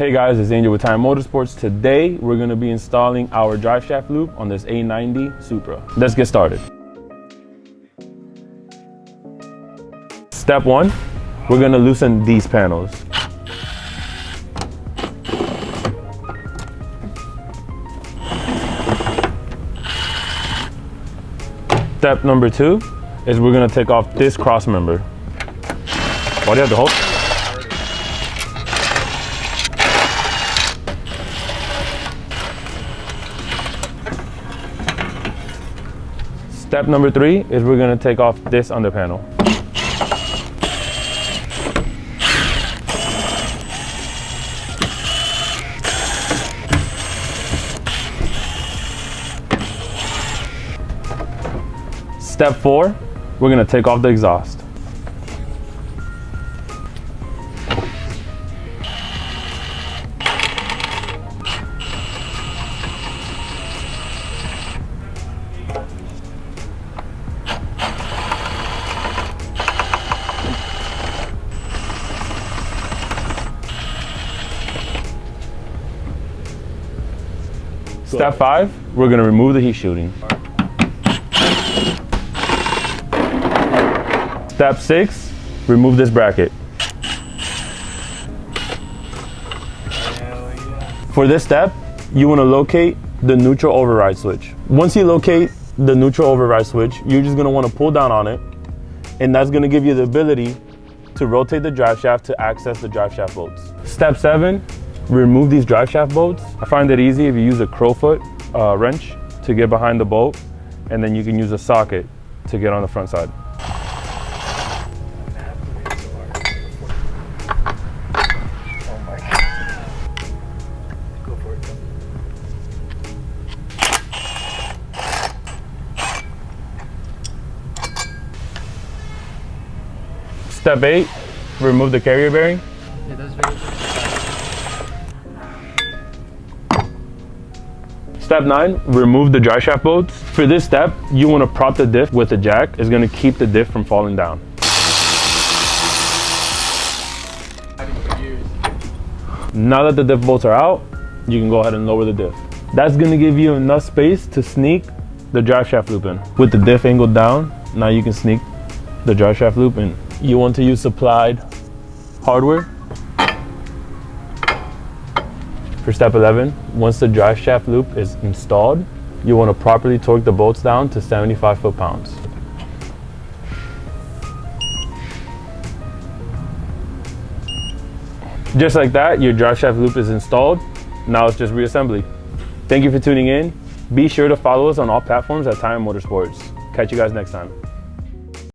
Hey guys, it's Angel with Time Motorsports. Today we're going to be installing our drive shaft loop on this A90 Supra. Let's get started. Step one, we're going to loosen these panels. Step number two is we're going to take off this cross member. Why do you have to hold? Step number three is we're going to take off this under panel. Step four, we're going to take off the exhaust. Step five, we're going to remove the heat shielding. Step six, remove this bracket. For this step, you want to locate the neutral override switch. Once you locate the neutral override switch, you're just going to want to pull down on it, and that's going to give you the ability to rotate the drive shaft to access the drive shaft bolts. Step seven, remove these drive shaft bolts. I find it easy if you use a crowfoot wrench to get behind the bolt, and then you can use a socket to get on the front side. Step 8, remove the carrier bearing. Step 9, remove the drive shaft bolts. For this step, you want to prop the diff with a jack. It's going to keep the diff from falling down. Now that the diff bolts are out, you can go ahead and lower the diff. That's going to give you enough space to sneak the drive shaft loop in. With the diff angled down, now you can sneak the drive shaft loop in. You want to use supplied hardware. For step 11, once the drive shaft loop is installed, you want to properly torque the bolts down to 75 foot-pounds. Just like that, your drive shaft loop is installed. Now it's just reassembly. Thank you for tuning in. Be sure to follow us on all platforms at Time Motorsports. Catch you guys next time.